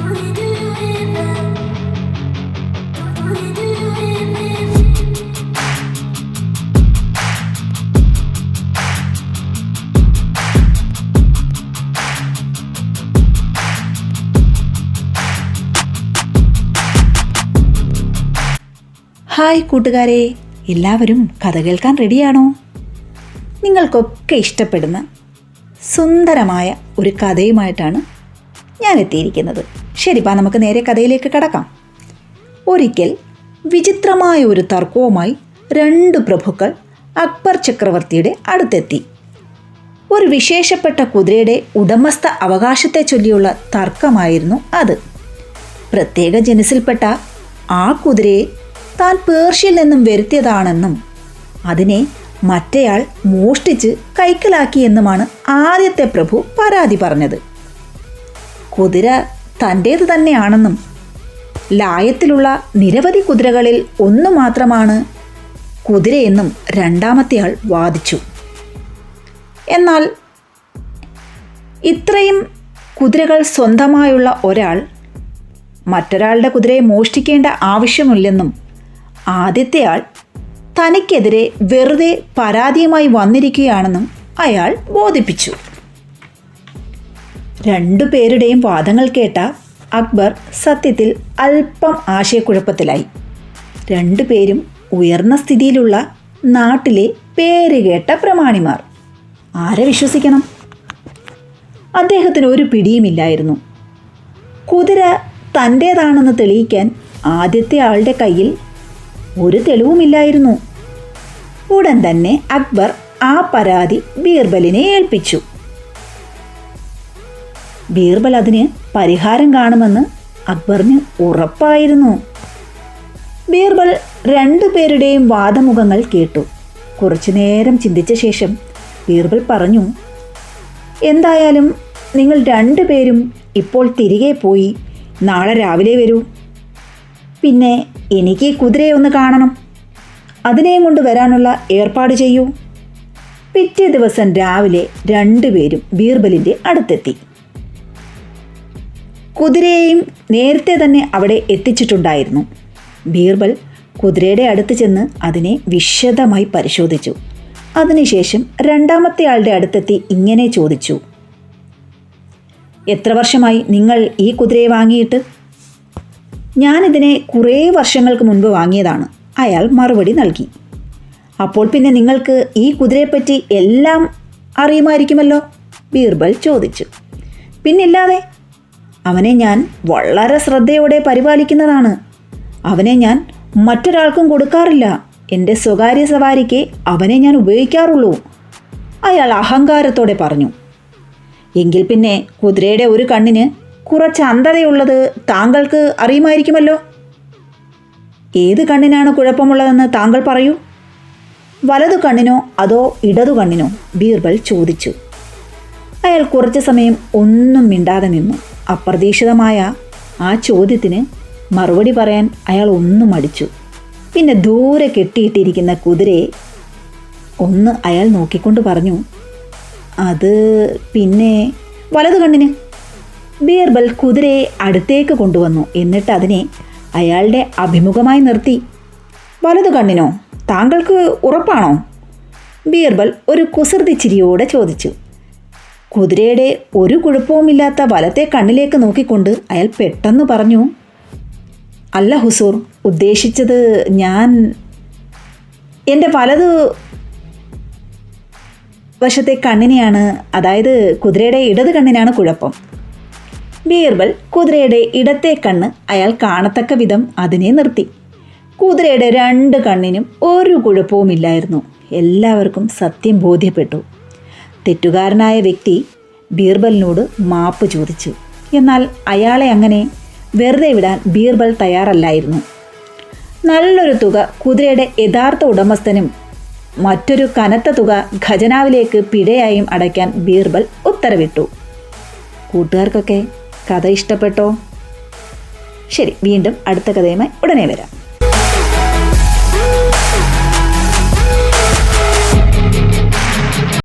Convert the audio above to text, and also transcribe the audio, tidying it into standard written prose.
Hi കൂട്ടുകാരെ, എല്ലാവരും കഥ കേൾക്കാൻ റെഡിയാണോ? നിങ്ങൾക്കൊക്കെ ഇഷ്ടപ്പെടുന്ന സുന്ദരമായ ഒരു കഥയുമായിട്ടാണ് ഞാൻ എത്തിയിരിക്കുന്നത്. ശരിപ്പാ, നമുക്ക് നേരെ കഥയിലേക്ക് കടക്കാം. ഒരിക്കൽ വിചിത്രമായ ഒരു തർക്കവുമായി രണ്ട് പ്രഭുക്കൾ അക്ബർ ചക്രവർത്തിയുടെ അടുത്തെത്തി. ഒരു വിശേഷപ്പെട്ട കുതിരയുടെ ഉടമസ്ഥ അവകാശത്തെ ചൊല്ലിയുള്ള തർക്കമായിരുന്നു അത്. പ്രത്യേക ജനസിൽപ്പെട്ട ആ കുതിരയെ താൻ പേർഷ്യയിൽ നിന്നും വരുത്തിയതാണെന്നും അതിനെ മറ്റേയാൾ മോഷ്ടിച്ച് കൈക്കലാക്കിയെന്നുമാണ് ആദ്യത്തെ പ്രഭു പരാതി പറഞ്ഞത്. കുതിര തൻ്റേത് തന്നെയാണെന്നും ലായത്തിലുള്ള നിരവധി കുതിരകളിൽ ഒന്നു മാത്രമാണ് കുതിരയെന്നും രണ്ടാമത്തെയാൾ വാദിച്ചു. എന്നാൽ ഇത്രയും കുതിരകൾ സ്വന്തമായുള്ള ഒരാൾ മറ്റൊരാളുടെ കുതിരയെ മോഷ്ടിക്കേണ്ട ആവശ്യമില്ലെന്നും ആദ്യത്തെയാൾ തനിക്കെതിരെ വെറുതെ പരാതിയുമായി വന്നിരിക്കുകയാണെന്നും അയാൾ ബോധിപ്പിച്ചു. രണ്ടുപേരുടെയും വാദങ്ങൾ കേട്ട അക്ബർ സത്യത്തിൽ അല്പം ആശയക്കുഴപ്പത്തിലായി. രണ്ടുപേരും ഉയർന്ന സ്ഥിതിയിലുള്ള നാട്ടിലെ പേരുകേട്ട പ്രമാണിമാർ. ആരെ വിശ്വസിക്കണം? അദ്ദേഹത്തിന് ഒരു പിടിയുമില്ലായിരുന്നു. കുതിര തൻ്റേതാണെന്ന് തെളിയിക്കാൻ ആദ്യത്തെ ആളുടെ കയ്യിൽ ഒരു തെളിവുമില്ലായിരുന്നു. ഉടൻ തന്നെ അക്ബർ ആ പരാതി ബീർബലിനെ ഏൽപ്പിച്ചു. ബീർബൽ അതിന് പരിഹാരം കാണുമെന്ന് അക്ബറിന് ഉറപ്പായിരുന്നു. ബീർബൽ രണ്ടുപേരുടെയും വാദമുഖങ്ങൾ കേട്ടു. കുറച്ചു നേരം ചിന്തിച്ച ശേഷം ബീർബൽ പറഞ്ഞു, എന്തായാലും നിങ്ങൾ രണ്ടുപേരും ഇപ്പോൾ തിരികെ പോയി നാളെ രാവിലെ വരൂ. പിന്നെ എനിക്ക് ഈ കുതിരയെ ഒന്ന് കാണണം. അതിനെയും കൊണ്ട് വരാനുള്ള ഏർപ്പാട് ചെയ്യൂ. പിറ്റേ ദിവസം രാവിലെ രണ്ടുപേരും ബീർബലിൻ്റെ അടുത്തെത്തി. കുതിരയെയും നേരത്തെ തന്നെ അവിടെ എത്തിച്ചിട്ടുണ്ടായിരുന്നു. ബീർബൽ കുതിരയുടെ അടുത്ത് ചെന്ന് അതിനെ വിശദമായി പരിശോധിച്ചു. അതിനുശേഷം രണ്ടാമത്തെ ആളുടെ അടുത്തെത്തി ഇങ്ങനെ ചോദിച്ചു, എത്ര വർഷമായി നിങ്ങൾ ഈ കുതിരയെ വാങ്ങിയിട്ട്? ഞാനിതിനെ കുറേ വർഷങ്ങൾക്ക് മുൻപ് വാങ്ങിയതാണ്, അയാൾ മറുപടി നൽകി. അപ്പോൾ പിന്നെ നിങ്ങൾക്ക് ഈ കുതിരയെപ്പറ്റി എല്ലാം അറിയുമായിരിക്കുമല്ലോ? ബീർബൽ ചോദിച്ചു. പിന്നില്ലാതെ, അവനെ ഞാൻ വളരെ ശ്രദ്ധയോടെ പരിപാലിക്കുന്നതാണ്. അവനെ ഞാൻ മറ്റൊരാൾക്കും കൊടുക്കാറില്ല. എൻ്റെ സ്വകാര്യ സവാരിക്ക് അവനെ ഞാൻ ഉപയോഗിക്കാറുള്ളൂ, അയാൾ അഹങ്കാരത്തോടെ പറഞ്ഞു. എങ്കിൽ പിന്നെ കുതിരയുടെ ഒരു കണ്ണിന് കുറച്ച് അന്ധതയുള്ളത് താങ്കൾക്ക് അറിയുമായിരിക്കുമല്ലോ. ഏത് കണ്ണിനാണ് കുഴപ്പമുള്ളതെന്ന് താങ്കൾ പറയൂ. വലതു കണ്ണിനോ അതോ ഇടതു കണ്ണിനോ? ബീർബൽ ചോദിച്ചു. അയാൾ കുറച്ചു സമയം ഒന്നും മിണ്ടാതെ നിന്നു. അപ്രതീക്ഷിതമായ ആ ചോദ്യത്തിന് മറുപടി പറയാൻ അയാൾ ഒന്നും മടിച്ചു. പിന്നെ ദൂരെ കെട്ടിയിട്ടിരിക്കുന്ന കുതിരയെ ഒന്ന് അയാൾ നോക്കിക്കൊണ്ട് പറഞ്ഞു, അത് പിന്നെ വലതു കണ്ണിന്. ബീർബൽ കുതിരയെ അടുത്തേക്ക് കൊണ്ടുവന്നു. എന്നിട്ട് അതിനെ അയാളുടെ അഭിമുഖമായി നിർത്തി. വലതു കണ്ണിനോ? താങ്കൾക്ക് ഉറപ്പാണോ? ബീർബൽ ഒരു കുസൃതി ചിരിയോടെ ചോദിച്ചു. കുതിരയുടെ ഒരു കുഴപ്പവുമില്ലാത്ത വലത്തെ കണ്ണിലേക്ക് നോക്കിക്കൊണ്ട് അയാൾ പെട്ടെന്ന് പറഞ്ഞു, അല്ല ഹുസൂർ, ഉദ്ദേശിച്ചത് ഞാൻ എൻ്റെ വലതു വശത്തെ കണ്ണിനെയാണ്, അതായത് കുതിരയുടെ ഇടത് കണ്ണിനാണ് കുഴപ്പം. ബീർബൽ കുതിരയുടെ ഇടത്തെ കണ്ണ് അയാൾ കാണത്തക്ക വിധം അതിനെ നിർത്തി. കുതിരയുടെ രണ്ട് കണ്ണിനും ഒരു കുഴപ്പവുമില്ലായിരുന്നു. എല്ലാവർക്കും സത്യം ബോധ്യപ്പെട്ടു. തെറ്റുകാരനായ വ്യക്തി ബീർബലിനോട് മാപ്പ് ചോദിച്ചു. എന്നാൽ അയാളെ അങ്ങനെ വെറുതെ വിടാൻ ബീർബൽ തയ്യാറല്ലായിരുന്നു. നല്ലൊരു തുക കുതിരയുടെ യഥാർത്ഥ ഉടമസ്ഥനും മറ്റൊരു കനത്ത തുക ഖജനാവിലേക്ക് പിഴയായും അടയ്ക്കാൻ ബീർബൽ ഉത്തരവിട്ടു. കൂട്ടുകാർക്കൊക്കെ കഥ ഇഷ്ടപ്പെട്ടോ? ശരി, വീണ്ടും അടുത്ത കഥയുമായി ഉടനെ വരാം.